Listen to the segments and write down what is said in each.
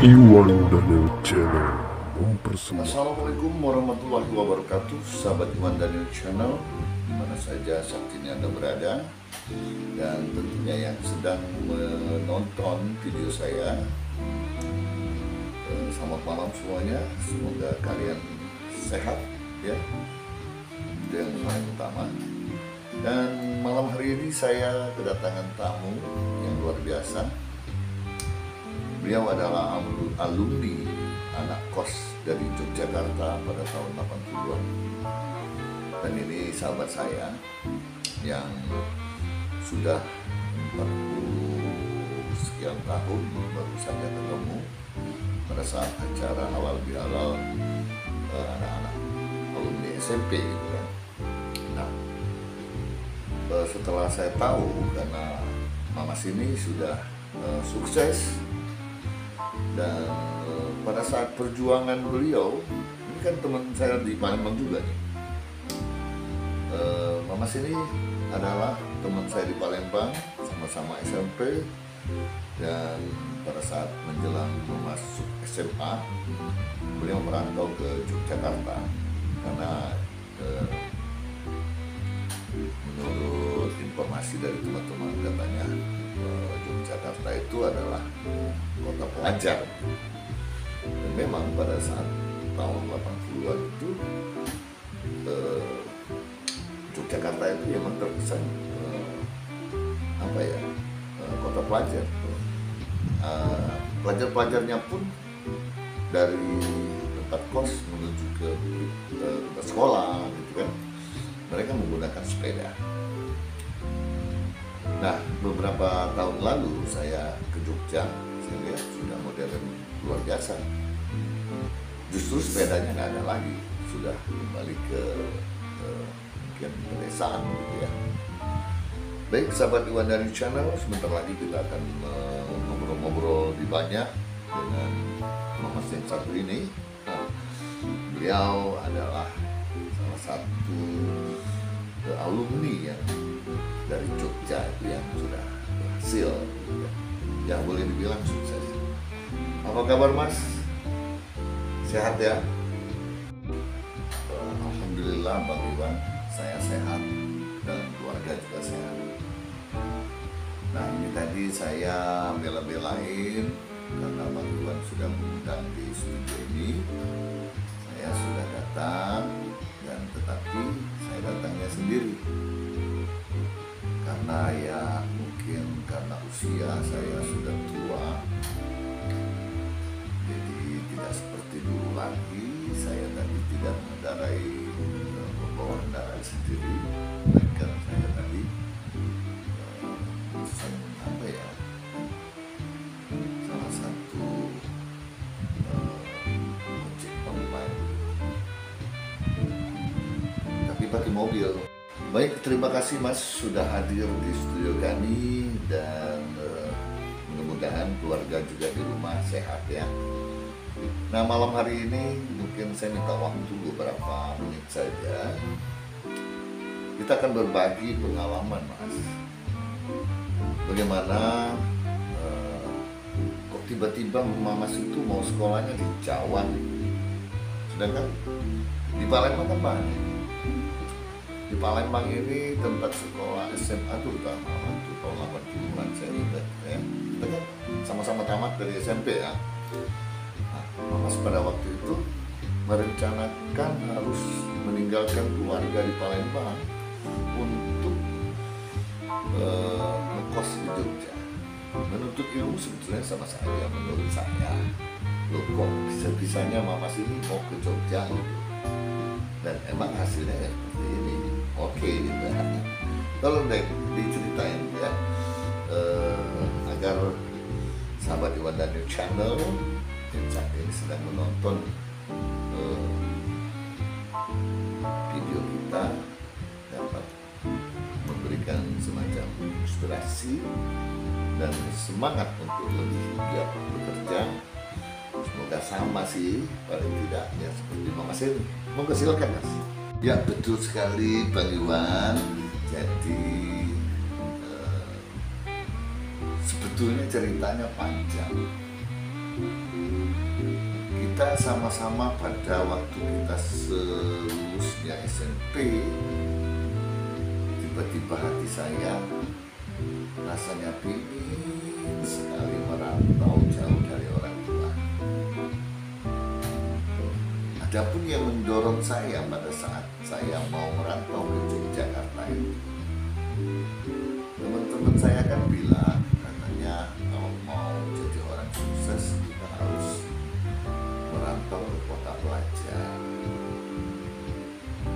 Iwan Daniel Channel mempersembahkan. Assalamualaikum warahmatullahi wabarakatuh, sahabat Iwan Daniel Channel, dimana saja saat ini Anda berada, dan tentunya yang sedang menonton video saya. Selamat malam semuanya, semoga kalian sehat ya, itu yang paling utama. Dan malam hari ini saya kedatangan tamu yang luar biasa. Beliau adalah alumni anak kos dari Yogyakarta pada tahun 80-an. Dan ini sahabat saya yang sudah 40 sekian tahun baru saja ketemu pada saat acara halal bihalal anak-anak alumni SMP gitu kan. Nah, setelah saya tahu karena Mamas ini sudah sukses, dan pada saat perjuangan beliau, ini kan teman saya di Palembang juga nih. Mamas ini adalah teman saya di Palembang, sama-sama SMP, dan pada saat menjelang masuk SMA, beliau merantau ke Yogyakarta karena menurut informasi dari teman-teman katanya Yogyakarta itu adalah kota pelajar. Dan memang pada saat tahun 80-an itu Yogyakarta itu memang terkesan kota pelajar. Pelajar-pelajarnya pun dari tempat kos menuju ke tempat sekolah gitu kan, mereka menggunakan sepeda. Nah, beberapa tahun lalu saya ke Jogja, saya lihat sudah modern luar biasa. Justru sepedanya nggak ada lagi, sudah kembali ke mungkin pedesaan gitu ya. Baik, sahabat Iwan Daniel Channel, sebentar lagi kita akan ngobrol-ngobrol lebih banyak dengan Mamas yang satu ini. Nah, beliau adalah salah satu alumni yang dari Jogja itu yang sudah berhasil, yang boleh dibilang sukses. Apa kabar Mas? Sehat ya? Alhamdulillah Bang Iwan, saya sehat dan keluarga juga sehat. Nah, ini tadi saya bela-belain karena Bang Iwan sudah mengundang di studio ini. Saya sudah datang, dan tetapi saya datangnya sendiri karena ya mungkin karena usia saya sudah tua, jadi tidak seperti dulu lagi. Saya tadi tidak mengendarai membawa kendaraan sendiri, melainkan saya tadi salah satu ojek online, tapi pakai mobil. Baik, terima kasih Mas sudah hadir di studio kami, dan mudah-mudahan keluarga juga di rumah sehat ya. Nah, malam hari ini mungkin saya minta waktu beberapa menit saja. Kita akan berbagi pengalaman Mas. Bagaimana kok tiba-tiba Mamas itu mau sekolahnya di Jawa, sedangkan di Palembang kan banyak. Di Palembang ini tempat sekolah SMA terutama waktu tahun 80-an saya ingat ya. Kita kan sama-sama tamat dari SMP ya. Nah, Mamas pada waktu itu merencanakan harus meninggalkan keluarga di Palembang untuk ngekos di Jogja. Menuntut ilmu sebetulnya sama saya, menurut saya. Loh, kok bisa-bisanya Mamas ini mau ke Jogja gitu. Dan emang hasilnya ya seperti ini. Oke gitu. Tolong deh diceritain ya, agar sahabat Iwan Daniel Channel yang saat ini sedang menonton video kita dapat memberikan semacam inspirasi dan semangat untuk lebih giat bekerja. Semoga sama sih, paling tidak ya seperti Mamas ini. Monggo silakan Mas. Ya, betul sekali Bang Iwan. Jadi sebetulnya ceritanya panjang. kita sama-sama pada waktu kita selulusnya SMP, tiba-tiba hati saya rasanya pingin sekali merantau jauh dari orang tua. Adapun yang mendorong saya pada saat saya mau merantau ke Yogyakarta itu, teman-teman saya kan bilang, katanya kalau mau jadi orang sukses kita harus merantau ke kota pelajar.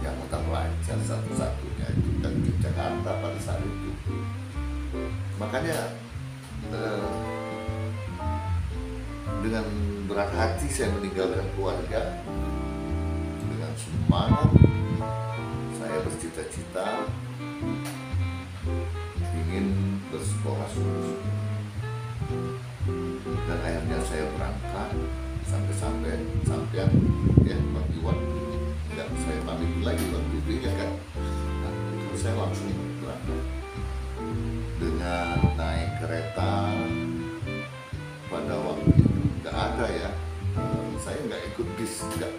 Yang kota pelajar satu-satunya itu kan Yogyakarta pada saat itu. Makanya dengan berat hati saya meninggalkan keluarga, dengan semangat saya bercita-cita ingin bersekolah sungguh-sungguh. Dan akhirnya saya berangkat sampai ya Bang Iwan nggak saya pamit lagi waktu itu ya kan. Nah, itu saya langsung berangkat dengan naik kereta. Pada waktu itu nggak ada ya, saya nggak ikut bis, nggak.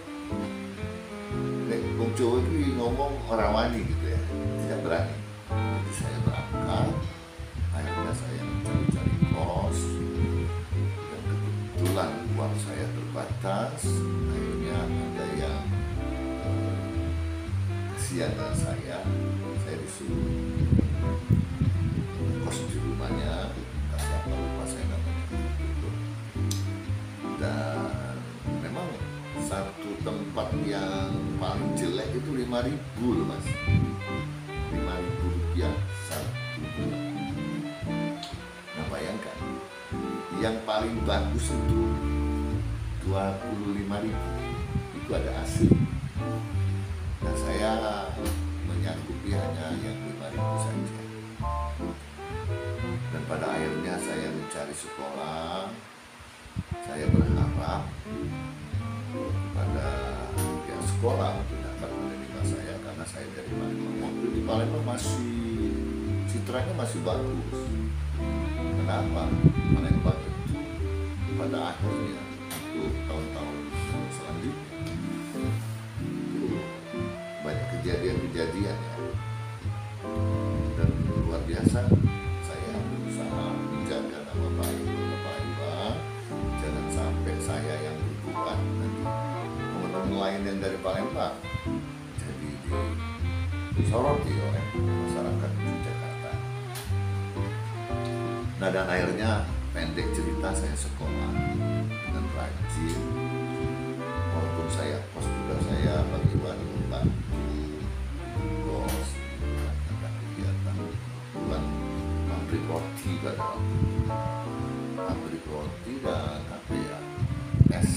Bung Jawa itu ngomong orang wani gitu ya, tidak berani. Jadi saya berangkat, akhirnya saya mencari-cari kos, dan kebetulan uang saya terbatas. Akhirnya ada yang kasihan dengan saya disuruh kos di rumahnya, entah siapa lupa saya namanya itu. Dan memang satu tempat yang paling jelek itu 5.000 loh mas, 5.000 rupiah satu bulan. Nah bayangkan, yang paling bagus itu 25.000, itu ada AC. Nah saya menyanggupi hanya yang 5.000 saja. Dan pada akhirnya saya mencari sekolah. Saya berharap pada pihak sekolah untuk dapat menerima saya, karena saya dari Palembang. Waktu di Palembang masih citranya masih bagus. Kenapa? Palembang itu pada akhirnya untuk tahun-tahun selanjutnya itu banyak kejadian-kejadian ya. Dan luar biasa, saya berusaha menjaga nama baik Kota Palembang. Jangan sampai saya yang berbuat nanti teman-teman lain yang dari Palembang jadi disoroti oleh masyarakat Yogyakarta. Nah dan akhirnya pendek cerita, saya sekolah dengan rajin. Walaupun saya kos juga, saya Bang Iwan membantu kos, ada kegiatan bulan pabrik roti pada waktu itu. Pabrik roti dan apa ya, es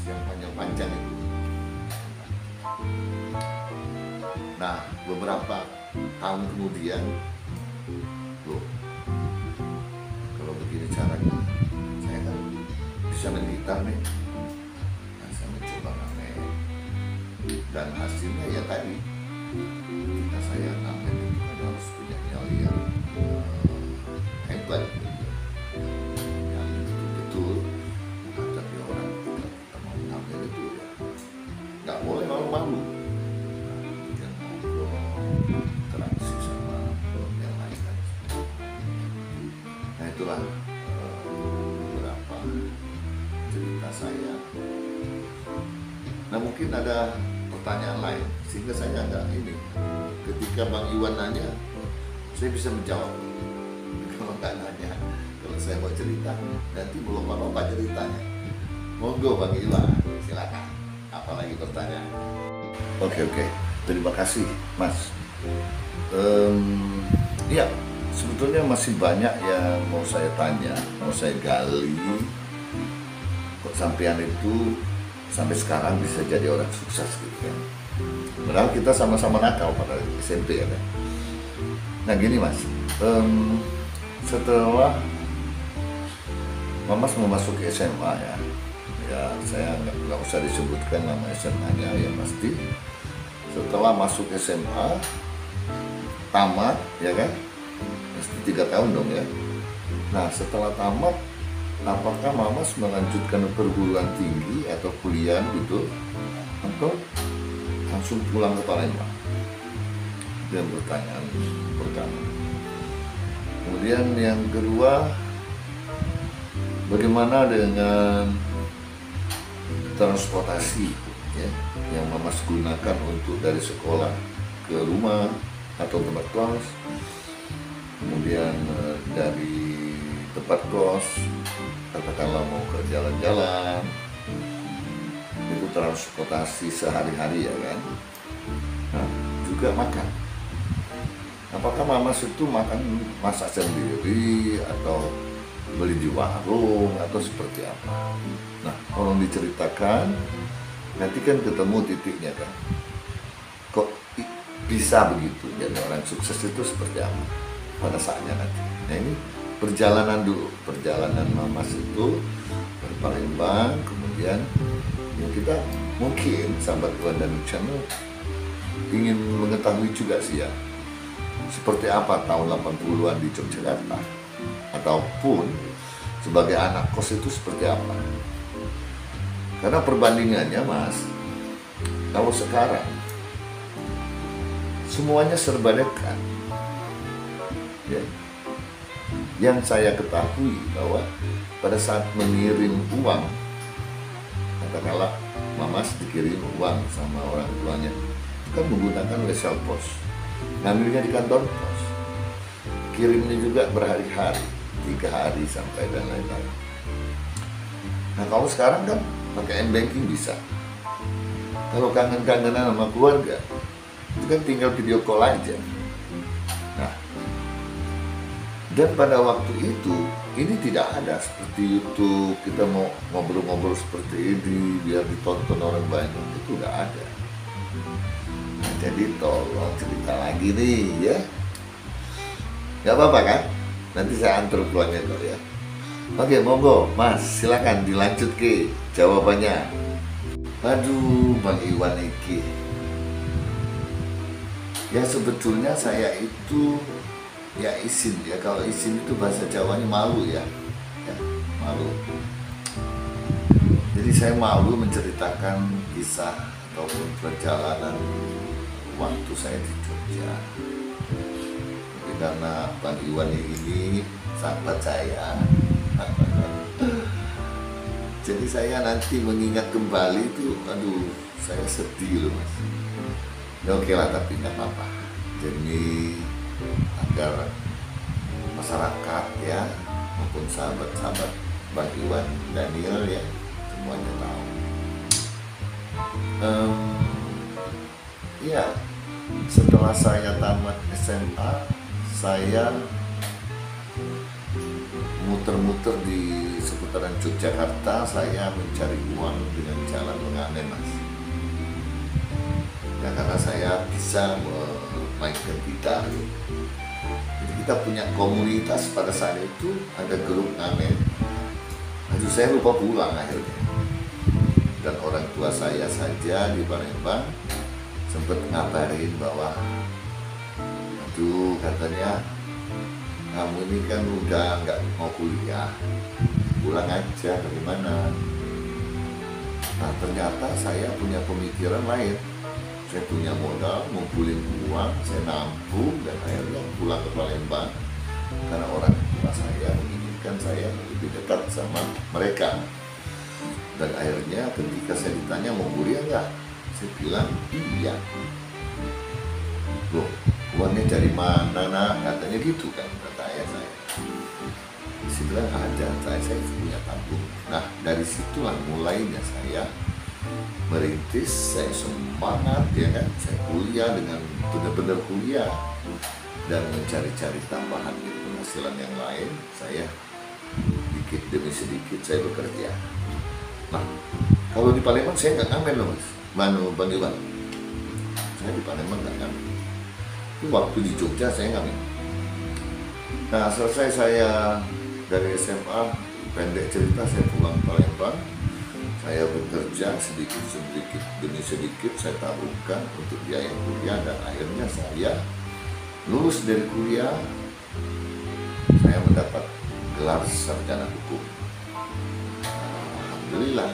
yang panjang-panjang itu. Nah beberapa tahun kemudian, loh kalau begini caranya saya kan bisa main gitar nih. Nah, saya mencoba ngamen, dan hasilnya ya tadi, ketika saya ngamen itu kan harus punya nyali yang hebat gitu. Yang betul-betul menghadapi orang kita mau ngamen itu ya nggak boleh malu-malu. Yang ngobrol, interaksi sama yang lain kan. Nah itulah beberapa cerita saya. Nah mungkin ada pertanyaan lain sehingga saya agak ini, ketika Bang Iwan nanya saya bisa menjawab. Kalau nggak nanya, kalau saya mau cerita nanti belum apa-apa ceritanya. Monggo Bang Iwan, silakan. Apalagi pertanyaan? Oke, terima kasih Mas. Ya, sebetulnya masih banyak yang mau saya tanya, mau saya gali. Kok sampean itu sampai sekarang bisa jadi orang sukses gitu kan? Padahal kita sama-sama nakal pada SMP ya kan? Nah gini Mas, setelah Mas memasuki SMA ya saya nggak usah disebutkan nama SMA-nya, ya pasti setelah masuk SMA tamat ya kan, pasti 3 tahun dong ya. Nah setelah tamat apakah Mamas melanjutkan perguruan tinggi atau kuliah gitu, atau langsung pulang ke Palembang? Itu yang pertanyaan pertama. Kemudian yang kedua, bagaimana dengan transportasi ya, yang Mamas gunakan untuk dari sekolah ke rumah atau tempat kos, kemudian dari tempat kos katakanlah mau ke jalan-jalan, itu transportasi sehari-hari ya kan. Nah, juga makan, apakah Mamas itu masak sendiri atau beli di warung atau seperti apa? Nah, tolong diceritakan, nanti kan ketemu titiknya kan, kok bisa begitu jadi orang sukses itu seperti apa pada saatnya nanti. Nah, ini perjalanan dulu, perjalanan Mamas itu dari Palembang, kemudian ya kita mungkin sahabat Tuhan dan Channel ingin mengetahui juga sih ya, seperti apa tahun 80-an di Yogyakarta, ataupun sebagai anak kos itu seperti apa. Karena perbandingannya Mas, kalau sekarang semuanya serba dekat ya. Yang saya ketahui bahwa pada saat mengirim uang, katakanlah Mamas dikirim uang sama orang tuanya, itu kan menggunakan wesel pos, ngambilnya di kantor pos, kirimnya juga berhari-hari, 3 hari sampai dan lain-lain. Nah, kalau sekarang kan pakai m-banking bisa. Kalau kangen-kangenan sama keluarga, itu kan tinggal video call aja. Nah, dan pada waktu itu ini tidak ada seperti YouTube, kita mau ngobrol-ngobrol seperti ini biar ditonton orang banyak, itu udah ada. Nah, jadi tolong cerita lagi nih ya, nggak apa-apa kan? Nanti saya antar pulangnya kok ya. Oke, monggo Mas, silakan dilanjut ke jawabannya. Aduh, Bang Iwan iki. Ya sebetulnya saya itu ya izin ya, kalau izin itu bahasa Jawanya malu ya, malu. Jadi saya malu menceritakan kisah ataupun perjalanan waktu saya di Jogja. Tapi karena Bang Iwan ini sahabat saya, jadi saya nanti mengingat kembali itu, aduh, saya sedih loh Mas. Ya oke lah, tapi nggak apa-apa. Jadi agar masyarakat ya maupun sahabat-sahabat Bang Iwan Daniel ya semuanya tahu. Ya, setelah saya tamat SMA, saya muter-muter di seputaran Yogyakarta, saya mencari uang dengan jalan mengamen Mas. Ya karena saya bisa memainkan gitar. Jadi kita punya komunitas pada saat itu, ada grup ngamen. Aduh, saya lupa pulang akhirnya. Dan orang tua saya saja di Palembang sempat ngabarin bahwa, aduh katanya kamu ini kan udah nggak mau kuliah, pulang aja bagaimana. Nah ternyata saya punya pemikiran lain. Saya punya modal, ngumpulin uang, saya nampung dan akhirnya pulang ke Palembang karena orang tua saya menginginkan saya lebih dekat sama mereka. Dan akhirnya ketika saya ditanya mau kuliah nggak, saya bilang iya. Loh, uangnya dari mana nak? Katanya gitu kan, kata ayah saya. Saya bilang ada, saya punya tabung. Nah dari situlah mulainya saya merintis, saya semangat ya kan, saya kuliah dengan benar-benar kuliah dan mencari-cari tambahan penghasilan yang lain. Saya sedikit demi sedikit saya bekerja. Nah kalau di Palembang saya nggak ngamen loh Mas, Bang Iwan. Saya di Palembang nggak ngamen. Itu waktu di Jogja saya ngamen. Nah selesai saya dari SMA, pendek cerita saya pulang ke Palembang. Saya bekerja sedikit demi sedikit, saya tabungkan untuk biaya kuliah dan akhirnya saya lulus dari kuliah. Saya mendapat gelar sarjana hukum. alhamdulillah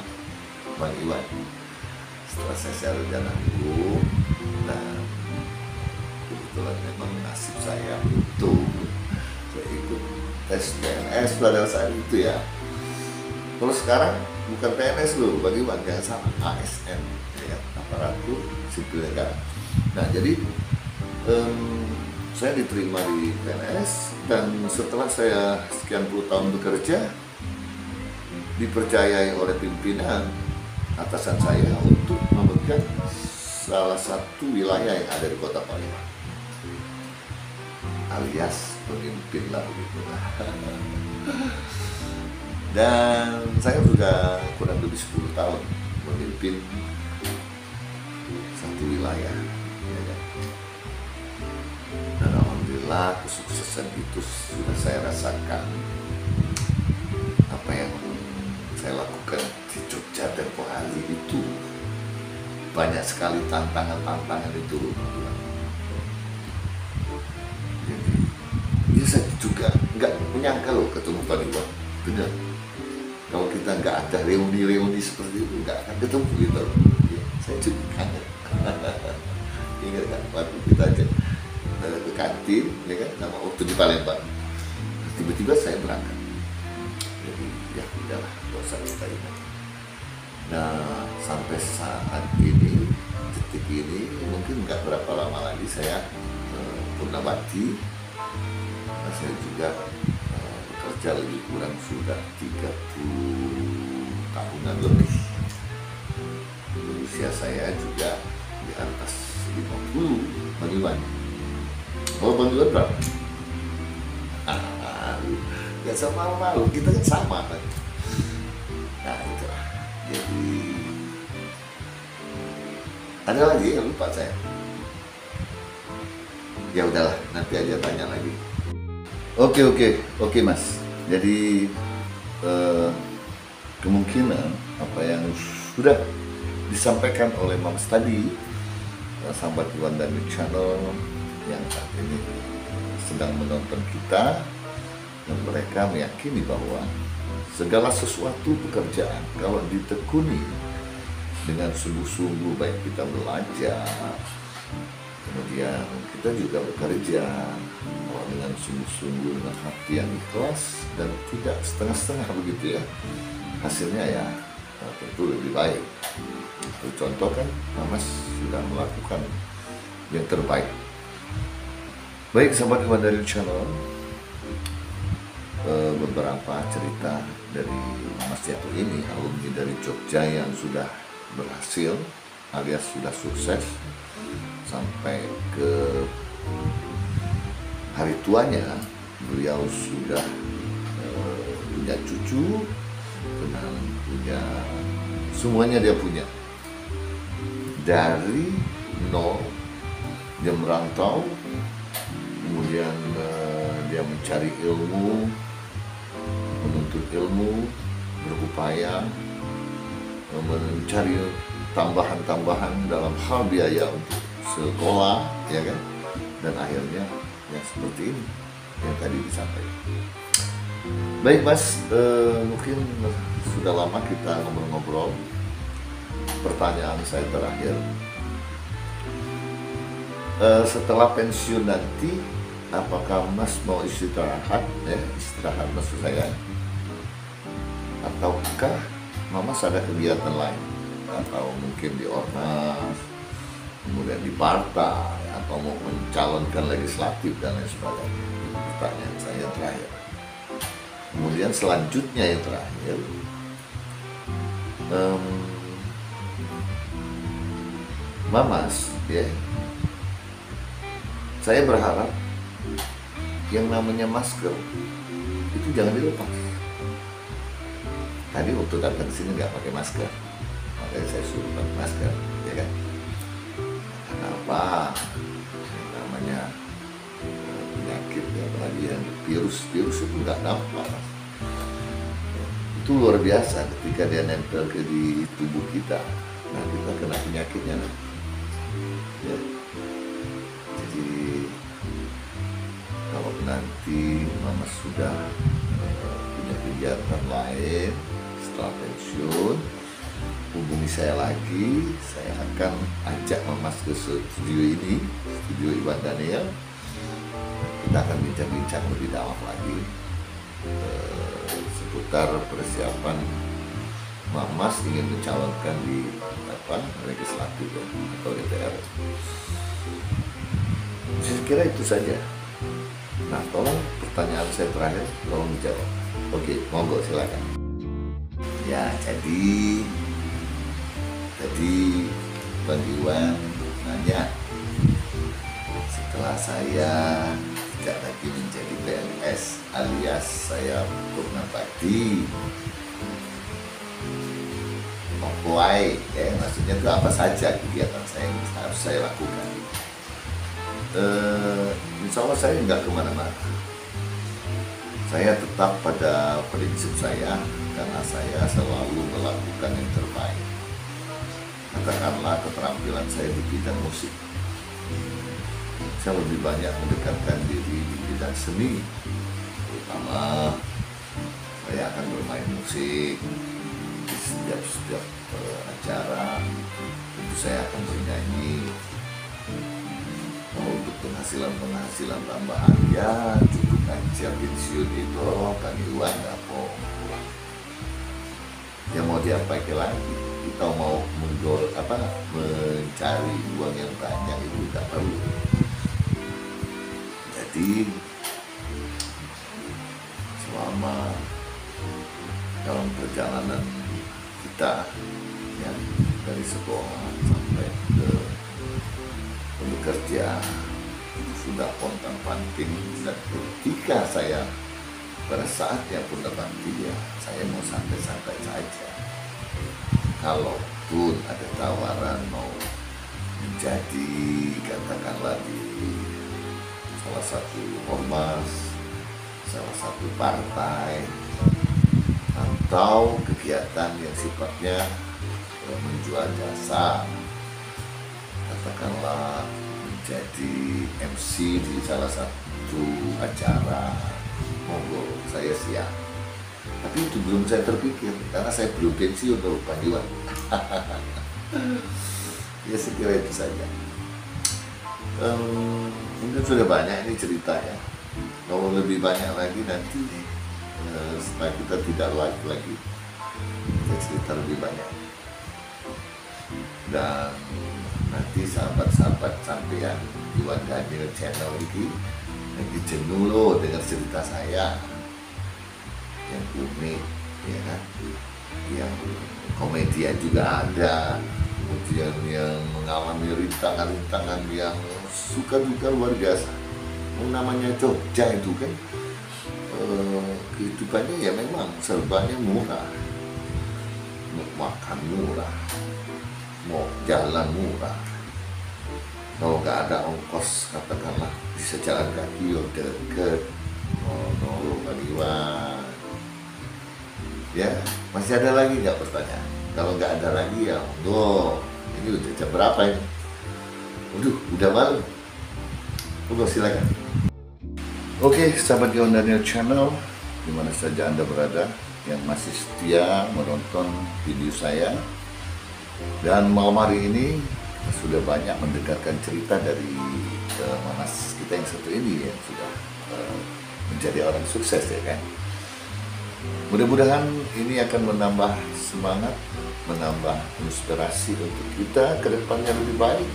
Bang Iwan, setelah saya cari jalan hukum, dan kebetulan memang nasib saya itu saya ikut tes PNS pada saat itu ya. Kalau sekarang bukan PNS loh Bang Iwan, yang sama ASN ya, aparatur sipil negara. Nah jadi saya diterima di PNS, dan setelah saya sekian puluh tahun bekerja, dipercayai oleh pimpinan atasan saya untuk memegang salah satu wilayah yang ada di Kota Palembang, alias pemimpin lah begitu. Dan saya sudah kurang lebih 10 tahun memimpin satu wilayah ya kan? Dan alhamdulillah kesuksesan itu sudah saya rasakan. Apa yang saya lakukan di Jogja tempoh hari itu banyak sekali tantangan itu. Jadi saya juga nggak menyangka loh ketemu Pak Iwan. Benar, kalau kita nggak ada reuni seperti itu nggak akan ketemu gitu. Ya, saya juga kangen. Ingat kan waktu kita aja ke kantin ya kan, sama waktu di Palembang, tiba-tiba saya berangkat. Jadi ya udahlah, nggak usah kita ingat. Nah sampai saat ini, detik ini, mungkin nggak berapa lama lagi saya purnabakti. Nah, saya juga bekerja lebih kurang sudah 30 tahunan lebih. Usia saya juga di atas 50, Bang Iwan. Oh, Bang Iwan berapa? Gak sama malu, kita kan sama kan. Nah itulah. Jadi ada lagi yang lupa saya. Ya udahlah, nanti aja tanya lagi. Oke Mas. Jadi kemungkinan apa yang sudah disampaikan oleh Mas tadi, sahabat Iwan dan Channel yang saat ini sedang menonton kita, dan mereka meyakini bahwa segala sesuatu pekerjaan kalau ditekuni dengan sungguh-sungguh, baik kita belajar, kemudian kita juga bekerja dengan sungguh-sungguh, dengan hati yang ikhlas dan tidak setengah-setengah begitu ya, hasilnya ya tentu lebih baik. Untuk contoh kan, Mas sudah melakukan yang terbaik. Baik sahabat Iwan dari Channel, beberapa cerita dari Mas Jatuh ini, alumni dari Jogja yang sudah berhasil alias sudah sukses sampai ke hari tuanya. Beliau sudah punya cucu, dan punya semuanya, dia punya dari nol. Dia merantau, kemudian dia mencari ilmu, menuntut ilmu, berupaya mencari tambahan-tambahan dalam hal biaya untuk sekolah, ya kan? Dan akhirnya yang seperti ini yang tadi disampaikan. Baik Mas, mungkin sudah lama kita ngobrol-ngobrol. Pertanyaan saya terakhir, setelah pensiun nanti, apakah Mas mau istirahat, istirahat maksud saya, ataukah Mas ada kegiatan lain, atau mungkin di Ormas, kemudian di partai, atau mau mencalonkan legislatif dan lain sebagainya? Itu pertanyaan saya terakhir. Kemudian selanjutnya yang terakhir, Mas, ya, saya berharap yang namanya masker itu jangan dilepas. Tadi waktu datang sini nggak pakai masker, makanya saya suruh pakai masker, ya kan? Kenapa? Yang namanya penyakit, apalagi yang virus itu nggak nampak. Itu luar biasa ketika dia nempel di tubuh kita. Nah, kita kena penyakitnya. Ya. Jadi kalau nanti Mama sudah punya kegiatan lain setelah pensiun, hubungi saya lagi. Saya akan ajak Mamas ke studio ini, studio Iwan Daniel. Kita akan bincang-bincang lebih dalam lagi seputar persiapan Mamas ingin mencalonkan di legislatif atau DPR. Saya kira itu saja. Nah, tolong pertanyaan saya terakhir, tolong dijawab. Oke, monggo silakan. Ya, jadi Bang Iwan nanya, setelah saya tidak lagi menjadi PNS alias saya purnabakti, Mokwai, ya maksudnya itu apa saja kegiatan saya yang harus saya lakukan. Insya Allah saya nggak kemana-mana. Saya tetap pada prinsip saya karena saya selalu melakukan yang terbaik. Katakanlah keterampilan saya di bidang musik, saya lebih banyak mendekatkan diri di bidang seni, terutama saya akan bermain musik di setiap acara. Tentu saya akan bernyanyi. Untuk penghasilan tambahan ya cukup aja pensiun itu Kang Iwan nggak mau pulang. Ya mau diapain lagi? Kita mau mencari uang yang banyak itu nggak perlu. Jadi selama dalam perjalanan kita ya dari sekolah sampai ke bekerja sudah pontang-panting, dan ketika saya pada saatnya purnabakti ya saya mau santai-santai saja. Kalaupun ada tawaran mau menjadi katakanlah di salah satu ormas, salah satu partai, atau kegiatan yang sifatnya menjual jasa, katakanlah menjadi MC di salah satu acara, monggo saya siap. Tapi itu belum saya terpikir karena saya belum pensiun loh Pak Iwan. Ya saya kira itu saja. Mungkin sudah banyak ini ceritanya. Kalau lebih banyak lagi nanti setelah kita tidak live lagi, kita cerita lebih banyak. Dan nanti sahabat-sahabat sampean Iwan Daniel channel ini lagi jenuh loh dengan cerita saya yang unik, ya kan, yang komedian juga ada, kemudian yang mengalami rintangan-rintangan yang suka duka luar biasa. Namanya Jogja itu kan kehidupannya ya memang serbanya murah, mau makan murah, mau jalan murah. Kalau nggak ada ongkos katakanlah bisa jalan kaki yang deket, nolong Bang Iwan. Ya masih ada lagi nggak pertanyaan? Kalau nggak ada lagi ya monggo. Ini udah jam berapa ini? Udah malam. Monggo silakan. Oke, sahabat Iwan Daniel Channel, dimana saja Anda berada yang masih setia menonton video saya. Dan malam hari ini kita sudah banyak mendengarkan cerita dari Mamas kita yang satu ini yang sudah menjadi orang sukses, ya kan. Mudah-mudahan ini akan menambah semangat, menambah inspirasi untuk kita ke depannya lebih baik.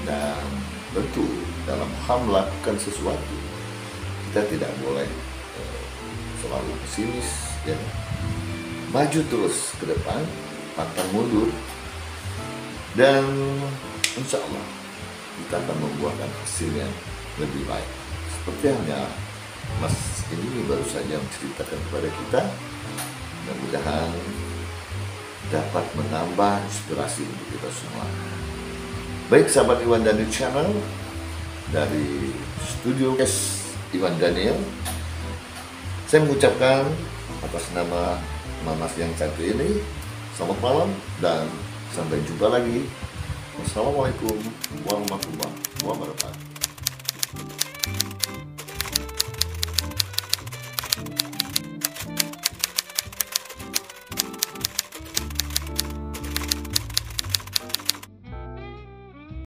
Dan tentu dalam hal melakukan sesuatu kita tidak boleh selalu pesimis, ya. Maju terus ke depan, pantang mundur, dan insya Allah kita akan membuahkan hasil yang lebih baik. Seperti halnya Mas ini baru saja menceritakan kepada kita, mudah-mudahan dapat menambah inspirasi untuk kita semua. Baik sahabat Iwan Daniel Channel, dari studio Iwan Daniel, saya mengucapkan atas nama Mamas yang satu ini, selamat malam dan sampai jumpa lagi. Wassalamualaikum warahmatullahi wabarakatuh.